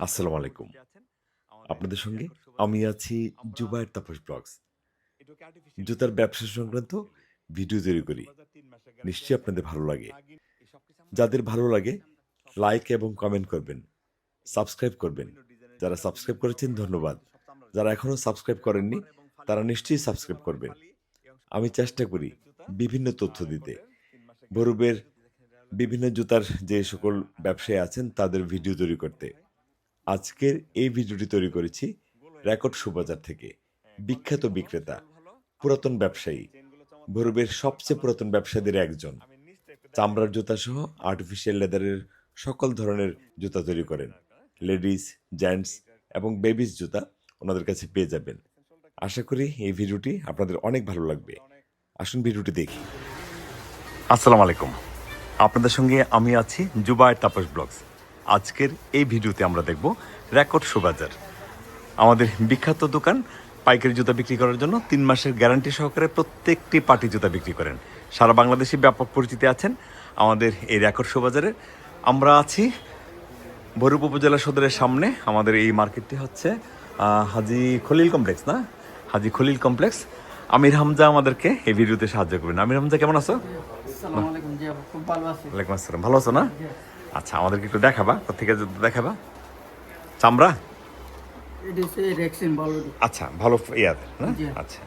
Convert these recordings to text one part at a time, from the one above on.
আসসালামু আলাইকুম। আপনাদের সঙ্গে আমি আছি জুবায়ের তাপস ব্লগস। জুতার ব্যবসা সংক্রান্ত ভিডিও তৈরি করি। নিশ্চয়ই আপনাদের ভালো লাগে। যাদের ভালো লাগে লাইক এবং কমেন্ট করবেন, সাবস্ক্রাইব করবেন। যারা সাবস্ক্রাইব করেছেন ধন্যবাদ। যারা এখনো সাবস্ক্রাইব করেননি তারা নিশ্চয়ই সাবস্ক্রাইব করবেন। আমি চেষ্টা করি বিভিন্ন তথ্য দিতে। বরুবের বিভিন্ন জুতার যে সকল ব্যবসায়ী আছেন তাদের ভিডিও তৈরি করতে। আজকের এই ভিডিওটি তৈরি করেছি রেকর্ড শোবাজার থেকে। বিখ্যাত বিক্রেতা, পুরাতন ব্যবসায়ী, বরুবের সবচেয়ে পুরাতন ব্যবসায়ীদের একজন। চামড়ার জুতা সহ আর্টিফিশিয়াল লেদারের সকল ধরনের জুতা তৈরি করেন। লেডিস, জেন্টস এবং বেবিস জুতা ওনাদের কাছে পেয়ে যাবেন। আশা করি এই ভিডিওটি আপনাদের অনেক ভালো লাগবে। আসুন ভিডিওটি দেখি। আসসালামু আলাইকুম। আপনাদের সঙ্গে আমি আছি জুবায়ের তাপস ব্লগস। আজকের এই ভিডিওতে আমরা দেখব রেকর্ড শোবাজার, আমাদের বিখ্যাত দোকান। পাইকারি জুতা বিক্রি করার জন্য 3 মাসের গ্যারান্টি সহকারে প্রত্যেকটি পার্টি জুতা বিক্রি করেন। সারা বাংলাদেশে ব্যাপক পরিচিতি আছেন আমাদের এই রেকর্ড শোবাজারের। আমরা আছি বরুব উপজেলা সদরের সামনে। আমাদের এই মার্কেটটি হচ্ছে হাজি খলিল কমপ্লেক্স, না? হাজি খলিল কমপ্লেক্স। আমির হামজা আমাদেরকে এই ভিডিওতে সাহায্য করবেন। আমির হামজা, কেমন আছো? আসসালামু আলাইকুম। জি আপু, খুব ভালো আছি। ওয়ালাইকুম আসসালাম। ভালো আছো না? আচ্ছা, আমাদেরকে একটু দেখাবা, কোথেকে দেখাবা? চামড়া? এটা হচ্ছে রেক্সিন বলদি। আচ্ছা, ভালো ইয়াদ না? জি। আচ্ছা,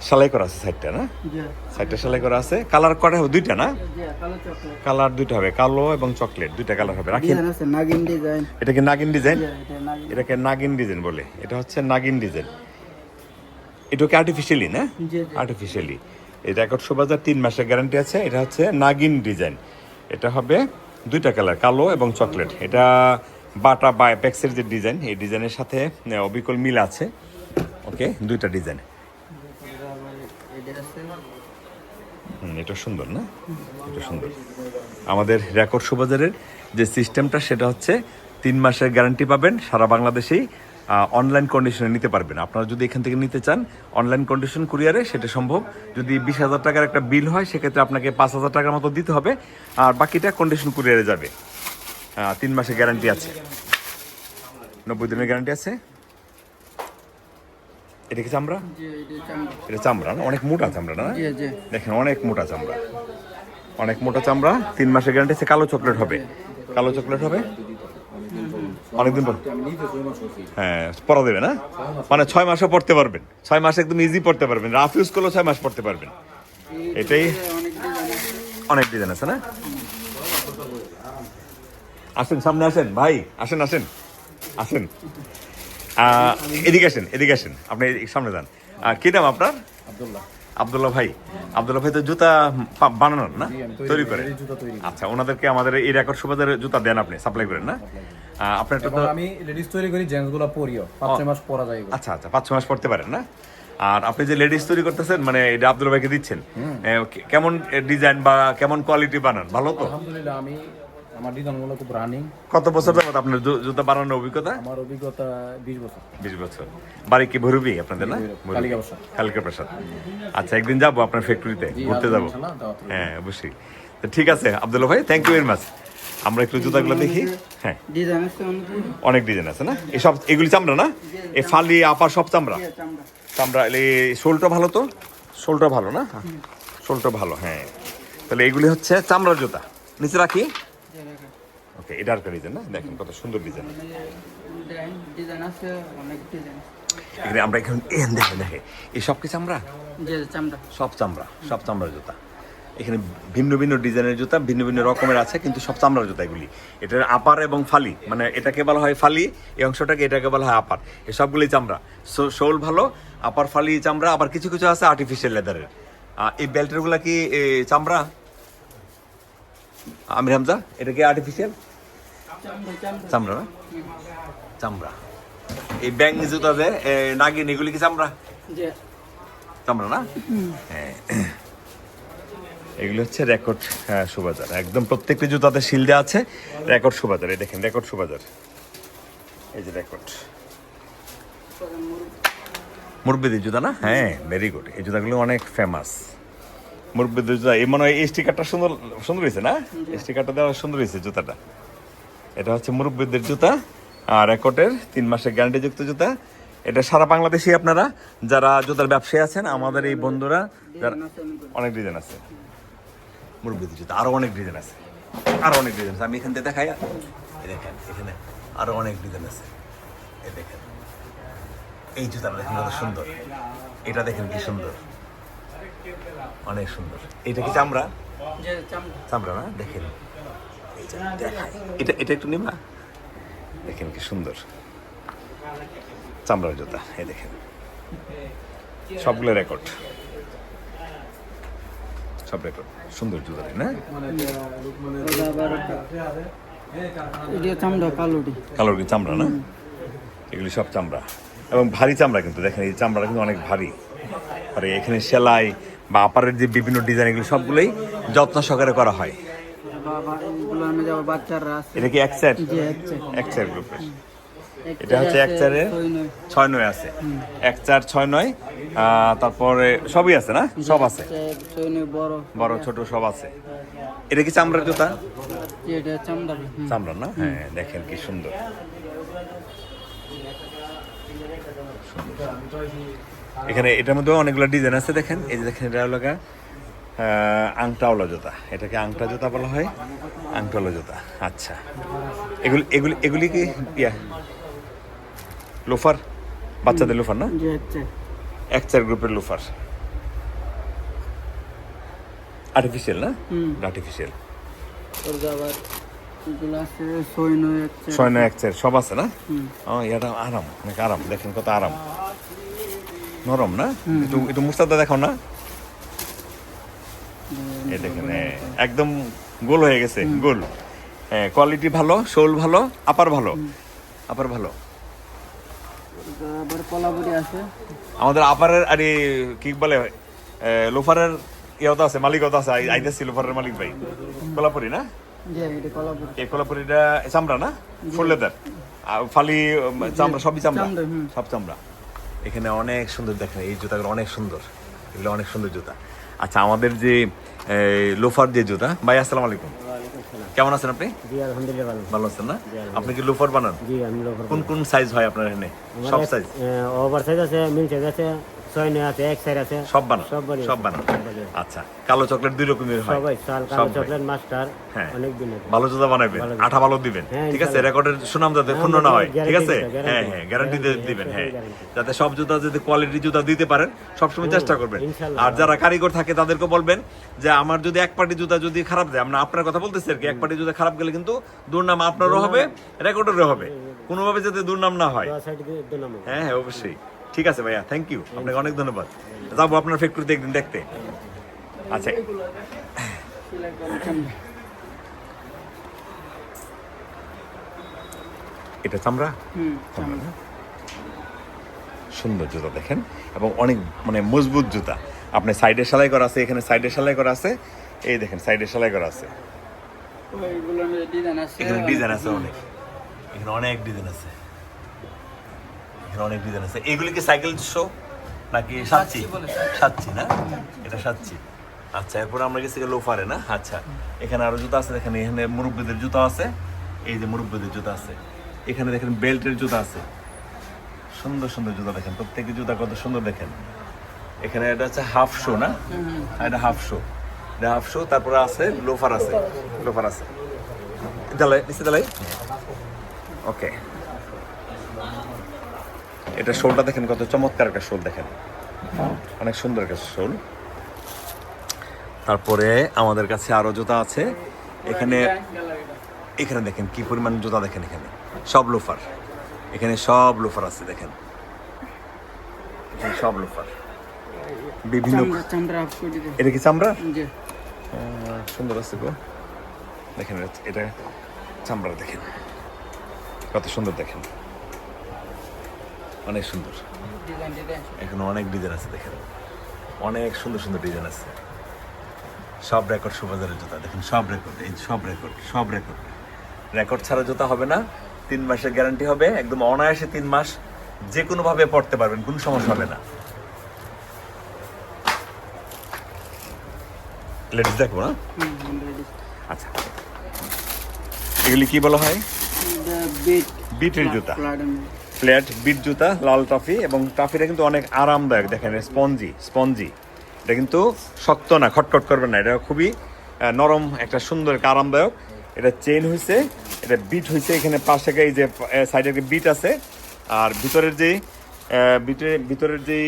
সেলাই করা আছে সাইডটা, না? জি। সাইডটা সেলাই করা আছে। কালার করা হবে দুইটা, না? জি, কালো চকলেট। কালার দুইটা হবে, কালো এবং চকলেট, দুইটা কালার হবে। রাখেন। ডিজাইন আছে নাগিন ডিজাইন। এটা কি নাগিন ডিজাইন? জি, এটা নাগিন। এটাকে নাগিন ডিজাইন বলে। এটা হচ্ছে নাগিন ডিজাইন। এটা কি আর্টিফিশিয়ালি, না? জি, জি। আর্টিফিশিয়ালি। এই রেকর্ড শোবাজার 3 মাসের গ্যারান্টি আছে। এটা হচ্ছে নাগিন ডিজাইন। এটা হবে দুইটা কালার, কালো এবং চকলেট। এটা বাটা বা অ্যাপেক্সের যে ডিজাইন, এই ডিজাইনের সাথে অবিকল মিল আছে। ওকে, দুইটা ডিজাইন। এটা আছে। এটা সুন্দর, না? এটা সুন্দর। আমাদের রেকর্ড শোবাজারের যে সিস্টেমটা সেটা হচ্ছে 3 মাসের গ্যারান্টি পাবেন। সারা বাংলাদেশেই অনলাইন কন্ডিশনে নিতে পারবেন। আপনারা যদি এখান থেকে নিতে চান অনলাইন কন্ডিশন কুরিয়ারে, সেটা সম্ভব। যদি 20,000 টাকার একটা বিল হয় সেক্ষেত্রে আপনাকে 5,000 টাকার মতো দিতে হবে, আর বাকিটা কন্ডিশন কুরিয়ারে যাবে। 3 মাসের গ্যারান্টি আছে, 90 দিনের গ্যারান্টি আছে। এটা কি চামড়া? জি, এটা চামড়া। এটা চামড়া, না? অনেক মোটা চামড়া, না? জি, জি। দেখেন, অনেক মোটা চামড়া, অনেক মোটা চামড়া। 3 মাসের গ্যারান্টি আছে। কালো চকলেট হবে, কালো চকলেট হবে। অনেকদিন পর, হ্যাঁ, পরা দেবে, না? মানে 6 মাসও পড়তে পারবেন। 6 মাস একদম ইজি পড়তে পারবেন। রাফ ইউজ করলেও 6 মাস পড়তে পারবেন। এটাই অনেক ডিজাইন আছে। অনেক ডিজাইন আছে, না? আসেন, সামনে আসেন ভাই, আসেন আসেন আসেন। এদিকে আসেন, এদিকে আসেন। আপনি সামনে যান। কি নাম আপনার? আব্দুল্লাহ ভাই। আব্দুল্লাহ ভাই তো জুতা বানানোর, না? তৈরি করেন। আচ্ছা, ওনাদেরকে আমাদের এই রেকর্ড শোবাজারের জুতা দেন, আপনি সাপ্লাই করেন, না? আপনার তো আমি লেডিস তৈরি করি, জেন্টস গুলো পরিও 5-6 মাস পরা যায় এগুলো। আচ্ছা আচ্ছা, 5-6 মাস পড়তে পারেন, না? আর আপনি যে লেডিস তৈরি করতেছেন, মানে এটা আব্দুল্লাহ ভাইকে দিচ্ছেন, কেমন ডিজাইন বা কেমন কোয়ালিটি বানান? ভালো তো? আলহামদুলিল্লাহ, আমি আমার ডিজাইন গুলো খুব রানিং। কত বছর যাবত আপনার জুতা বানানোর অভিজ্ঞতা? আমার অভিজ্ঞতা 20 বছর। 20 বছর। বাড়ি কি ভরুবি আপনাদের, না? কালিকা প্রসাদ। কালিকা প্রসাদ। আচ্ছা, একদিন যাবো আপনার ফ্যাক্টরিতে, ঘুরতে যাবো। ইনশাআল্লাহ, দাওয়াত রইলো। হ্যাঁ, অবশ্যই। তো ঠিক আছে আব্দুল্লাহ ভাই, থ্যাংক ইউ ভেরি মাচ। আমরা একটু জুতাগুলো দেখি। হ্যাঁ, ডিজাইন আছে অনেক। অনেক ডিজাইন আছে, না? এসব এগুলি চামড়া, না? এই ফালি আপার সব চামড়া। জি, চামড়া। চামড়া। এই শোলটা ভালো তো? শোলটা ভালো, না? শোলটা ভালো, হ্যাঁ। তাহলে এগুলি হচ্ছে চামড়ার জুতা। নিচে রাখি। জি, রাখা। ওকে, এটা একটা ডিজাইন, না? দেখেন কত সুন্দর ডিজাইন। ডিজাইন আছে অনেক ডিজাইন। এখানে আমরা এখানে দেখে দেখে এই সব কি চামড়া? জি, চামড়া। সব চামড়া, সব চামড়ার জুতা। এখানে ভিন্ন ভিন্ন ডিজাইনের জুতা, ভিন্ন ভিন্ন রকমের আছে, কিন্তু সব চামড়ার জুতা এগুলি। এটার আপার এবং ফালি, মানে এটাকে বলা হয় ফালি, এই অংশটাকে এটাকে বলা হয় আপার। এই সবগুলি চামড়া। শোল ভালো, আপার ফালি চামড়া, আবার কিছু কিছু আছে আর্টিফিশিয়াল লেদারের। এই বেল্টেরগুলা কি চামড়া? আমির হামজা, এটা কি আর্টিফিশিয়াল? চামড়া, না? চামড়া। এই ব্যাং জুতা যে নাগিন, এগুলি কি চামড়া? জি। চামড়া, না? হ্যাঁ। এগুলো হচ্ছে রেকর্ড শোবাজার। একদম প্রত্যেকটি জুতাতে শিল দেওয়া আছে। রেকর্ড শোবাজার, এই দেখেন রেকর্ড শোবাজার। এই যে রেকর্ড মুরব্বিদের জুতা, না? হ্যাঁ, ভেরি গুড। এই জুতাগুলো অনেক ফেমাস। মুরব্বিদের জুতা। এই মনে হয় এই স্টিকারটা সুন্দর সুন্দর হয়েছে, না? এই স্টিকারটা দেওয়া সুন্দর হয়েছে জুতাটা। এটা হচ্ছে মুরব্বীদের জুতা আর রেকর্ডের 3 মাসের গ্যারান্টিযুক্ত জুতা। এটা সারা বাংলাদেশে আপনারা যারা জুতার ব্যবসায়ী আছেন, আমাদের এই বন্ধুরা যারা ডিজাইন আছে অনেক। অনেক ডিজাইন আছে, মুরব্বীদের জুতা আরো অনেক ডিজাইন আছে, আরো অনেক ডিজাইন আছে। আমি এখান থেকে দেখাই, এই দেখেন এখানে আরো অনেক ডিজাইন আছে। এই দেখেন এই জুতাটা দেখেন কত সুন্দর, এটা দেখেন কি সুন্দর, অনেক সুন্দর। এটা কি চামড়া? যে চামড়া। চামড়া না? দেখেন এই যে দেখাই, এটা এটা একটু নিবা, দেখেন কি সুন্দর চামড়ার জুতা। এই দেখেন সবগুলো রেকর্ড, সব রেকর্ড, সুন্দর জুতা না? ওটা আবার এটা চামড়া কালোটি। কালোর কি চামড়া না? এগুলি সব চামড়া এবং ভারী চামড়া, কিন্তু দেখেন এই চামড়া কিন্তু অনেক ভারী। আর এখানে সেলাই বা আপারের যে বিভিন্ন ডিজাইন, এগুলো সবগুলোই যত্ন সহকারে করা হয়। বাবা এগুলো আমি যাব বাচ্চারা আছে। এটা কি এক সেট? যে হচ্ছে এক সেট গ্রুপের, এটা হচ্ছে এক চারের 6-9 আছে, 1-4-6-9, তারপরে সবই আছে না? সব আছে, বড় বড় ছোট সব আছে। এটা কি চামড়ার জুতা? এটা চামড়া। চামড়া না? হ্যাঁ দেখেন কি সুন্দর। এখানে এটার মধ্যে অনেকগুলো ডিজাইন আছে, দেখেন এই যে দেখেন এটা হলো আংটাওয়ালা জুতা। এটাকে আংটা জুতা বলা হয়, আংটাওয়ালা জুতা। আচ্ছা, এগুলি এগুলি এগুলি কি ইয়া লোফার, বাচ্চাদের লোফার না? যে হচ্ছে এক চার গ্রুপের লোফার, আর্টিফিশিয়াল না? আর্টিফিশিয়াল। ওর আবার এগুলো আছে 6-9 হচ্ছে। 6-9 এক চার সব আছে না? এটা আরাম, অনেক আরাম, দেখেন কত আরাম, নরম না? একটু একটু মুস্তাদা দেখাও না? এই দেখেন একদম গোল হয়ে গেছে, গোল। হ্যাঁ কোয়ালিটি ভালো, শোল ভালো, আপার ভালো, আপার ভালো। আবার কলাবুড়ি আছে। আমাদের আপারের আর কি বলে লোফারের ইয়েও তো আছে, মালিকও তো আছে, আইতেছি লোফারের মালিক ভাই, কোলাপুরি না? যে এটা কলাবুড়ি। এই কোলাপুরিটা চামড়া না? ফুল লেদার, ফালি চামড়া, সবই চামড়া, সব চামড়া। এখানে অনেক সুন্দর, দেখেন এই জুতাগুলো অনেক সুন্দর, এগুলো অনেক সুন্দর জুতা। আচ্ছা, আমাদের যে লোফার যে জুতা, ভাই আসসালামু আলাইকুম, কেমন আছেন আপনি? জি আলহামদুলিল্লাহ ভালো। ভালো আছেন না? আপনি কি লোফার বানান? জি আমি লোফার। কোন কোন সাইজ হয় আপনার এখানে? সব সাইজ? ওভার সাইজ আছে, মিল সাইজ আছে, 6-9 আছে, এক সাইজ আছে, সব বানান? সব বাড়ি সব বানান। আচ্ছা, কালো চকলেট 2 রকমের হয়? সবাই চাল সব কালো হয়। চকলেট মাস্টার হ্যাঁ। অনেক দিন আছে। ভালো জুতা বানাবেন, ভালো আঠা ভালো দিবেন, হ্যাঁ, ঠিক আছে? ইনশাআল্লাহ। রেকর্ডের সুনাম যাতে ক্ষুণ্ণ না হয়, ঠিক আছে? guarantee, হ্যাঁ হ্যাঁ, গ্যারান্টি দিবেন, হ্যাঁ, guarantee। যাতে সব জুতা যদি কোয়ালিটি জুতা দিতে পারেন সবসময় চেষ্টা করবেন। ইনশাআল্লাহ। আর যারা কারিগর থাকে তাদেরকে বলবেন যে আমার যদি এক পার্টি জুতা যদি খারাপ যায়, আমরা আপনার কথা বলতেছি আর কি, এক পার্টি জুতা খারাপ গেলে কিন্তু দুর্নাম আপনারও হবে, রেকর্ডেরও হবে, কোনোভাবে যাতে দুর্নাম না হয়। দোয়া সাইড দিয়ে দিলাম। হ্যাঁ হ্যাঁ অবশ্যই, ঠিক আছে ভাইয়া, থ্যাংক ইউ, আপনাকে অনেক ধন্যবাদ। যাবো আপনার ফ্যাক্টরিতে একদিন দেখতে। আচ্ছা, এটা চামড়া, চামড়া না? সুন্দর জুতা দেখেন, এবং অনেক মানে মজবুত জুতা। আপনার সাইডে সেলাই করা আছে, এখানে সাইডে সেলাই করা আছে, এই দেখেন সাইডে সেলাই করা আছে। ওইগুলো ডিজাইন আছে। এখানে ডিজাইন আছে অনেক, এখানে অনেক ডিজাইন আছে, এখানে অনেক ডিজাইন আছে। এগুলি কি সাইকেল শো নাকি সাচ্চি? সাচ্চি না? এটা সাচ্চি। আচ্ছা, এরপর আমরা গেছি লোফারে না? আচ্ছা, এখানে আরো জুতা আছে, দেখেন এখানে মুরব্বীদের জুতা আছে, এই যে মুরব্বীদের জুতা আছে, এখানে দেখেন বেল্টের জুতা আছে, সুন্দর সুন্দর জুতা দেখেন, প্রত্যেকের জুতা কত সুন্দর দেখেন। এখানে এটা হচ্ছে হাফ শো না? এটা হাফ শো, এটা হাফ শো। তারপরে আছে লোফার আছে, লোফার আছে, দালাই নিচে দালাই। ওকে, এটা শোলটা দেখেন কত চমৎকার একটা শোল, দেখেন অনেক সুন্দর একটা শোল। তারপরে আমাদের কাছে আরো জুতা আছে, এখানে এখানে দেখেন কি পরিমাণ জুতা, দেখেন এখানে সব লোফার, এখানে সব লোফার আছে, দেখেন এখানে সব লোফার বিভিন্ন। চামড়া করে দিতে। এটা কি চামড়া? যে সুন্দর আছে গো, দেখেন এটা চামড়া, দেখেন কত সুন্দর, দেখেন অনেক সুন্দর। এখানে অনেক ডিজাইন আছে, দেখেন অনেক সুন্দর সুন্দর ডিজাইন আছে, সব রেকর্ড সুবাজারের জুতা, দেখেন সব রেকর্ড, এই সব রেকর্ড, সব রেকর্ড। রেকর্ড ছাড়া জুতা হবে না, 3 মাসের গ্যারান্টি হবে, একদম অনায়াসে 3 মাস যে কোনো ভাবে পড়তে পারবেন, কোনো সমস্যা হবে না। লেডিস দেখবো না? আচ্ছা, এগুলি কি বলা হয়? বিট বিটের জুতা, ফ্ল্যাট ফ্ল্যাট বিট জুতা, লাল টফি, এবং টফিটা কিন্তু অনেক আরামদায়ক। দেখেন স্পঞ্জি, এটা কিন্তু শক্ত না, খটখট করবে না, এটা খুবই নরম, একটা সুন্দর একটা আরামদায়ক। এটা চেইন হয়েছে, এটা বিট হয়েছে, এখানে পাশে এই যে সাইডে বিট আছে, আর ভিতরের যে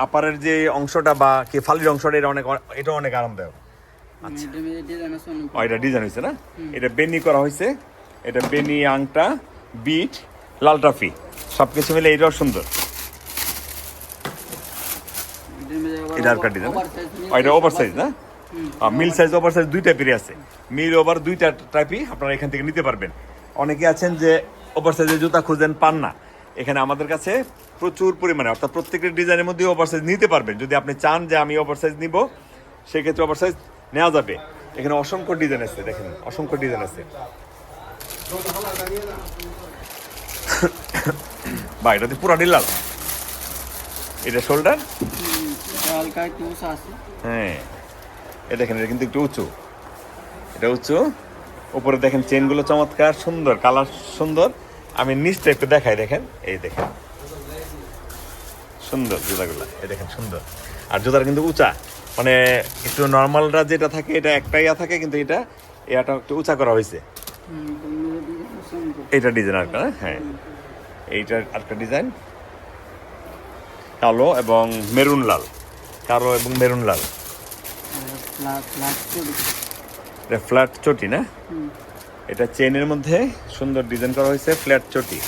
আপারের যে অংশটা বা কি ফালির অংশটা, এটা অনেক আরামদায়ক। ডিজাইন আছে অনেক। এটা ডিজাইন হয়েছে না, এটা বেনি করা হয়েছে, এটা বেনি, আংটা, বিট, লাল টফি, সব কিছু মিলে এটাও সুন্দর। এটা আর কাটি দেন, এটা ওভার সাইজ না, মিল সাইজ ওভার সাইজ দুই টাইপেরই আছে। মিল ওভার দুইটা টাইপই আপনারা এখান থেকে নিতে পারবেন। অনেকে আছেন যে ওভার সাইজের জুতা খুঁজেন, পান না, এখানে আমাদের কাছে প্রচুর পরিমাণে, অর্থাৎ প্রত্যেকের ডিজাইনের মধ্যে ওভার সাইজ নিতে পারবেন। যদি আপনি চান যে আমি ওভার সাইজ নিব, সেক্ষেত্রে ওভার সাইজ নেওয়া যাবে। এখানে অসংখ্য ডিজাইন আছে, দেখেন অসংখ্য ডিজাইন আছে। বা এটাতে পুরানি লাল, এটা শোল্ডার, হালকা একটু উঁচা আছে। হ্যাঁ এটা দেখেন, এটা কিন্তু একটু উঁচু, এটা উঁচু। উপরে দেখেন চেনগুলো চমৎকার, সুন্দর কালার, সুন্দর। আমি নিচটা একটু দেখাই, দেখেন, এই দেখেন সুন্দর জুতাগুলো, এই দেখেন সুন্দর। আর জুতাটা কিন্তু উঁচা, মানে একটু নর্মালরা যেটা থাকে এটা একটাই থাকে, কিন্তু এটা একটু উঁচা করা হয়েছে। এটা ডিজাইন আরেকটা, হ্যাঁ এইটার আরেকটা ডিজাইন, কালো এবং মেরুন লাল, কালো এবং মেরুন লাল। এটা ফ্ল্যাট চটি না, এটা চেনের মধ্যে সুন্দর ডিজাইন করা হয়েছে, ফ্ল্যাট চটি।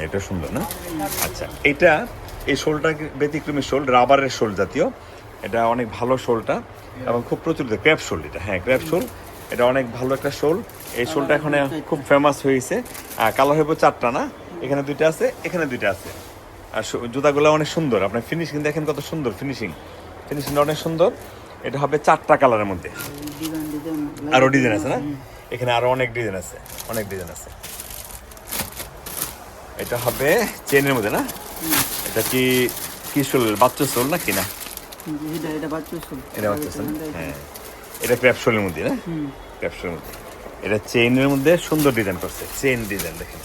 এটা সুন্দর না। আচ্ছা, এই শোলটা ব্যতিক্রমী শোল, রাবারের শোল জাতীয়, এটা অনেক ভালো শোলটা, এবং খুব প্রচলিত ক্র্যাপ শোল এটা, হ্যাঁ ক্র্যাপ শোল, এটা অনেক ভালো একটা শোল। এই শোলটা এখন খুব ফেমাস হয়েছে। কালার হইব 4টা না, এখানে 2টা আছে, এখানে 2টা আছে। আর জুতাগুলো অনেক সুন্দর, আপনার ফিনিশিং দেখেন কত সুন্দর, ফিনিশিংটা অনেক সুন্দর। এটা হবে 4টা কালারের মধ্যে, আরো ডিজাইন আছে না, এখানে আরো অনেক ডিজাইন আছে, এটা হবে চেনের মধ্যে না। এটা কি শোল, বাচ্চা শোল না কিনা? এটা বাচ্চা শোল। হ্যাঁ এটা ক্র্যাপ শোলের মধ্যে না, ক্র্যাপ শোলের মধ্যে। এটা চেইনের মধ্যে সুন্দর ডিজাইন করছে, চেইন ডিজাইন দেখেন।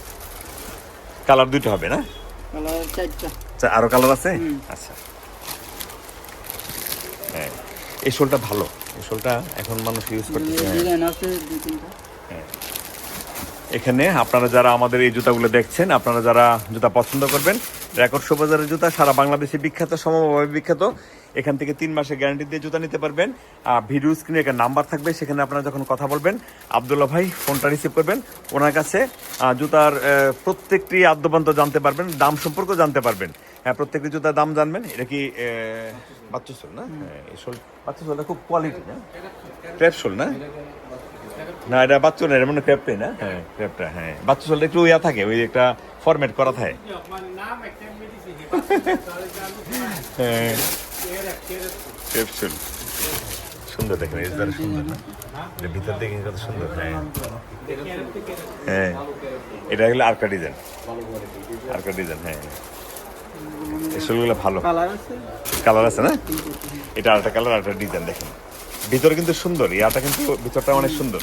কালার 2টা হবে না, কালার 4টা। আচ্ছা আরো কালার আছে। আচ্ছা হ্যাঁ, এই শোলটা ভালো, এই শোলটা এখন মানুষ ইউজ করতেছে। ডিজাইন আছে 2-3টা। এখানে আপনারা যারা আমাদের এই জুতাগুলো দেখছেন, আপনারা যারা জুতা পছন্দ করবেন, রেকর্ড শো বাজারের জুতা সারা বাংলাদেশে বিখ্যাত, সমভাবে বিখ্যাত। এখান থেকে 3 মাসের গ্যারান্টি দিয়ে জুতা নিতে পারবেন। ভিডিও স্ক্রিনে একটা নাম্বার থাকবে, সেখানে আপনারা যখন কথা বলবেন, আব্দুল্লাহ ভাই ফোনটা রিসিভ করবেন, ওনার কাছে জুতার প্রত্যেকটি আদ্যপান্ত জানতে পারবেন, দাম সম্পর্কে জানতে পারবেন। হ্যাঁ, প্রত্যেকটি জুতার দাম জানবেন। এটা কি বাচ্চা শোল না? এই শোল, বাচ্চা শোলটা খুব কোয়ালিটি না, ক্র্যাপ শোল না, না এটা বাচ্চা না, এটা মানে ক্র্যাপটাই না, হ্যাঁ ক্র্যাপটা, হ্যাঁ বাচ্চা শোলটা একটু ইয়া থাকে, ওই একটা ফরম্যাট করা থাকে। হ্যাঁ ক্র্যাপ শোল সুন্দর, দেখেন এই দ্বারা সুন্দর না, এটা ভিতর দেখে কত সুন্দর। হ্যাঁ হ্যাঁ এটা হলো আরেকটা ডিজাইন, হ্যাঁ এই শোলগুলো ভালো, কালার আছে না, এটা আরেকটা কালার, আরেকটা ডিজাইন। দেখেন ভিতরে কিন্তু সুন্দর, ইয়াটা কিন্তু ভিতরটা অনেক সুন্দর,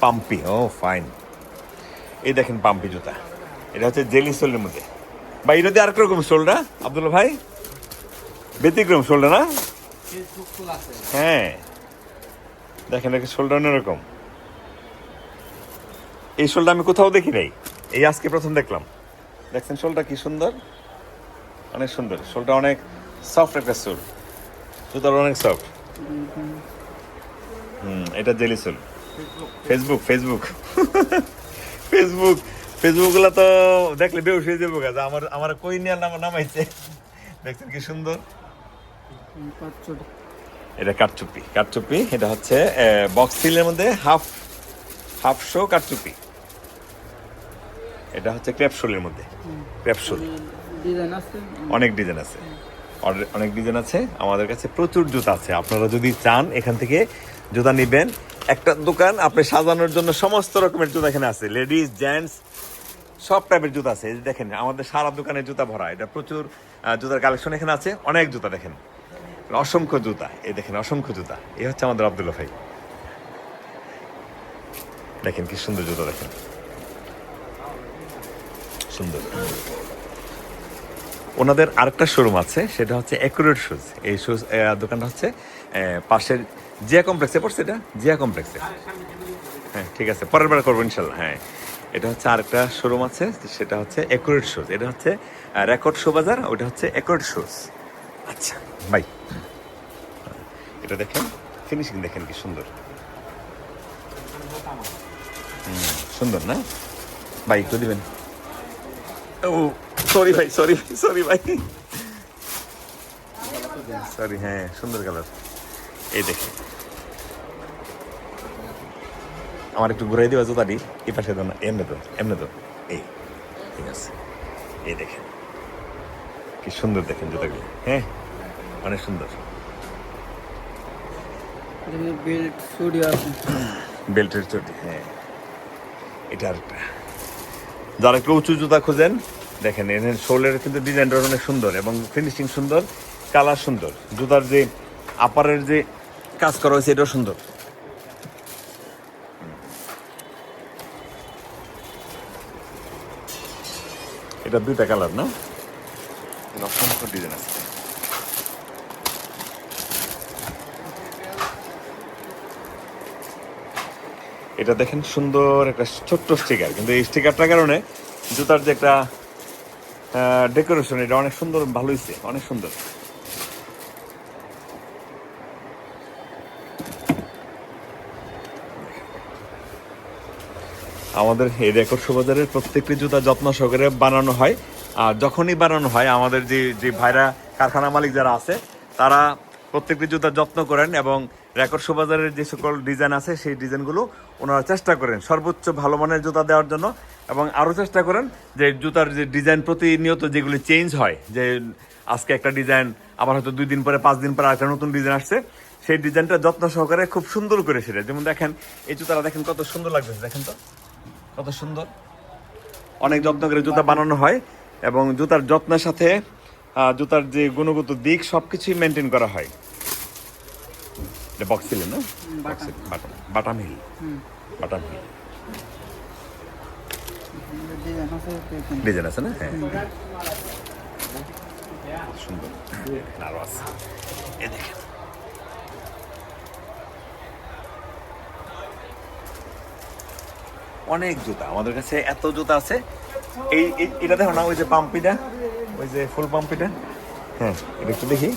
পাম্পি, ও ফাইন। এই দেখেন পাম্পি জুতা, এটা হচ্ছে জেলি সোলের মধ্যে। বা এটা দিয়ে আরেক রকম সোলটা, আব্দুল্লাহ ভাই ব্যতিক্রম সোলটা না, হ্যাঁ দেখেন এটা সোলটা অন্যরকম। এই সোলটা আমি কোথাও দেখি নাই, এই আজকে প্রথম দেখলাম। দেখছেন সোলটা কি সুন্দর, অনেক সুন্দর সোলটা, অনেক সফট একটা সোল, জুতাটা অনেক সফট। এটা জেলি সোল। ফেসবুক গুলা তো দেখলে বেউস হয়ে যাবো, আমার কই নিয়ে নামাইছে, দেখছেন কি সুন্দর। এটা কাঠচুপি, এটা হচ্ছে বক্স সিলের মধ্যে হাফ শো কাঠচুপি। এটা হচ্ছে ক্র্যাপশোলের মধ্যে, ক্র্যাপশোল অনেক ডিজাইন আছে, আমাদের কাছে প্রচুর জুতা আছে। আপনারা যদি চান এখান থেকে জুতা নেবেন, একটা দোকান আপনি সাজানোর জন্য সমস্ত রকমের জুতা এখানে আছে, লেডিস জেন্টস সব টাইপের জুতা আছে। দেখেন আমাদের সারা দোকানে জুতা ভরা, এটা প্রচুর জুতার কালেকশন এখানে আছে, অনেক জুতা দেখেন। অসংখ্য জুতা, এই দেখেন অসংখ্য জুতা। এই হচ্ছে আমাদের আব্দুল্লাহ ভাই, দেখেন কি সুন্দর জুতা, দেখেন সুন্দর। ওনাদের আরেকটা শোরুম আছে, সেটা হচ্ছে অ্যাকুরেট শুজ। এই শুজ দোকানটা হচ্ছে পাশের জিয়া কমপ্লেক্সে পড়ছে, এটা জিয়া কমপ্লেক্সে। হ্যাঁ ঠিক আছে, পরের বার করবো ইনশাল্লাহ। হ্যাঁ, এটা হচ্ছে আরেকটা শোরুম আছে, সেটা হচ্ছে অ্যাকুরেট শুজ। এটা হচ্ছে রেকর্ড শো বাজার, ওটা হচ্ছে অ্যাকুরেট শুজ। আচ্ছা ভাই, এটা দেখেন ফিনিশিং, দেখেন কি সুন্দর। সুন্দর না ভাই? একটু দিবেন। ও সরি ভাই, সরি ভাই, সরি। হ্যাঁ সুন্দর কালার। এই দেখে আমার একটু ঘুরাই দিবা জুতাটি, এই পাশে তো না, এমনি তো এই ঠিক আছে। এই দেখেন কি সুন্দর, দেখেন জুতাগুলো। হ্যাঁ অনেক সুন্দর। বেল্ট স্টুডিও আছে, বেল্টের চটি। হ্যাঁ এটা আরেকটা, যারা একটু উঁচু জুতা খোঁজেন, দেখেন এর শোলের কিন্তু ডিজাইনটা অনেক সুন্দর এবং ফিনিশিং সুন্দর, কালার সুন্দর, জুতার যে আপারের যে কাজ করা হয়েছে এটাও সুন্দর। এটা দুইটা কালার না, অসংখ্য ডিজাইন আছে। এটা দেখেন সুন্দর একটা ছোট্ট স্টিকার, কিন্তু এই স্টিকারটার কারণে জুতার যে একটা ডেকোরেশন, এটা অনেক সুন্দর, ভালো হয়েছে, অনেক সুন্দর। আমাদের এই রেকর্ড শো বাজারের প্রত্যেকটি জুতা যত্ন সহকারে বানানো হয়। আর যখনই বানানো হয়, আমাদের যে ভাইরা, কারখানা মালিক যারা আছে, তারা প্রত্যেকটি জুতা যত্ন করেন এবং রেকর্ড শো বাজারের যে সকল ডিজাইন আছে সেই ডিজাইনগুলো ওনারা চেষ্টা করেন সর্বোচ্চ ভালো মানের জুতা দেওয়ার জন্য, এবং আরও চেষ্টা করেন যে জুতার যে ডিজাইন প্রতিনিয়ত যেগুলি চেঞ্জ হয়, যে আজকে একটা ডিজাইন, আবার হয়তো 2 দিন পরে 5 দিন পরে একটা নতুন ডিজাইন আসছে, সেই ডিজাইনটা যত্ন সহকারে খুব সুন্দর করে সেটা। যেমন দেখেন এই জুতাটা দেখেন কত সুন্দর লাগছে, দেখেন তো কত সুন্দর। অনেক যত্ন করে জুতা বানানো হয় এবং জুতার যত্নের সাথে জুতার যে গুণগত দিক সবকিছুই মেনটেন করা হয়। এটা বক্স ছিল না, বাটাম হিল, বাটাম হিল ডিজাইন আছে না? হ্যাঁ সুন্দর, আরো আছে। এই দেখেন অনেক জুতা আমাদের কাছে, এত জুতা আছে। এটা দেখো না, ওই যে পাম্পিটা, ওই যে ফুল পাম্পিটা। হ্যাঁ এটা একটু দেখি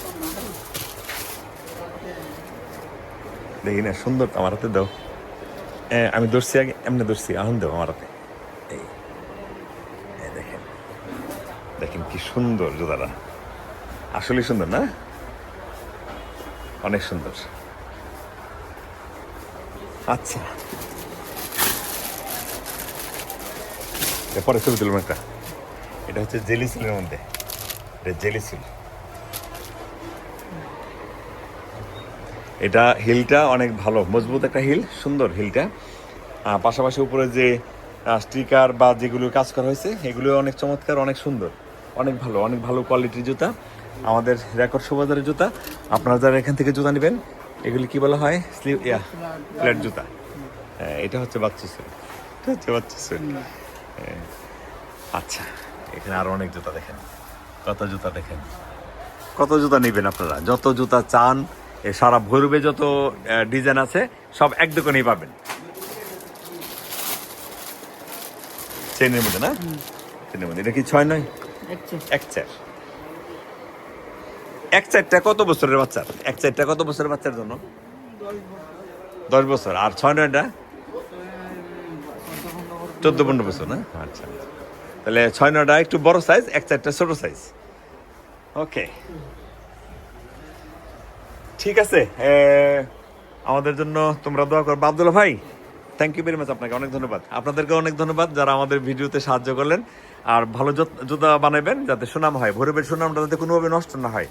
না, সুন্দর। আমার হাতে দাও, আমি ধরছি আগে, এমনি ধরছি, এখন দাও আমার হাতে। এই দেখেন, দেখেন কি সুন্দর জুতাটা, আসলে সুন্দর না? অনেক সুন্দর। আচ্ছা পরে ছবি তুলবেন একটা। এটা হচ্ছে জেলি সিলের মধ্যে, এটা জেলি সিল। এটা হিলটা অনেক ভালো, মজবুত একটা হিল, সুন্দর হিলটা। পাশাপাশি উপরে যে স্টিকার বা যেগুলো কাজ করা হয়েছে এগুলো অনেক চমৎকার, অনেক সুন্দর, অনেক ভালো কোয়ালিটির জুতা। আমাদের রেকর্ড শো বাজারের জুতা। আপনারা যারা এখান থেকে জুতা নেবেন, এগুলি কি বলা হয়, ফ্ল্যাট জুতা। হ্যাঁ এটা হচ্ছে বাচ্চা সেল, এটা হচ্ছে বাচ্চা সেল। আচ্ছা এখানে আরো অনেক জুতা, দেখেন কত জুতা, দেখেন কত জুতা নেবেন আপনারা, যত জুতা চান। সারা ভৈরবে যত ডিজাইন আছে সব এক দোকানেই পাবেন। চেনের মধ্যে না, চেনের মধ্যে। এটা কি 6 নয়, এক চারটা কত বছরের বাচ্চার? এক চারটা কত বছরের বাচ্চার জন্য? 10 বছর। আর 6-9টা 14-15 বছর না? আচ্ছা তাহলে 6-9টা একটু বড় সাইজ, এক চারটা ছোট সাইজ। ওকে ঠিক আছে, আমাদের জন্য তোমরা দোয়া করবে। আব্দুল্লাহ ভাই, থ্যাংক ইউ ভেরি মাচ, আপনাকে অনেক ধন্যবাদ। আপনাদেরকে অনেক ধন্যবাদ যারা আমাদের ভিডিওতে সাহায্য করলেন। আর ভালো জুতা বানাবেন যাতে সুনাম হয়, ভৈরবের সুনামটা যাতে কোনোভাবে নষ্ট না হয়।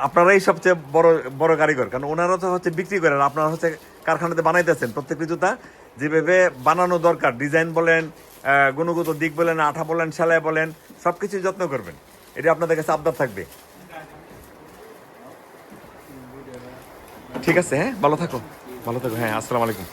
আপনারাই সবচেয়ে বড় কারিগর, কারণ ওনারা তো হচ্ছে বিক্রি করেন, আপনারা হচ্ছে কারখানাতে বানাইতেছেন। প্রত্যেকটি জুতা যেভাবে বানানো দরকার, ডিজাইন বলেন, গুণগত দিক বলেন, আঠা বলেন, সেলাই বলেন, সব কিছুই যত্ন করবেন। এটা আপনাদের কাছে আবদার থাকবে। ঠিক আছে, হ্যাঁ, ভালো থাকো, ভালো থাকো, হ্যাঁ, আসসালামু আলাইকুম।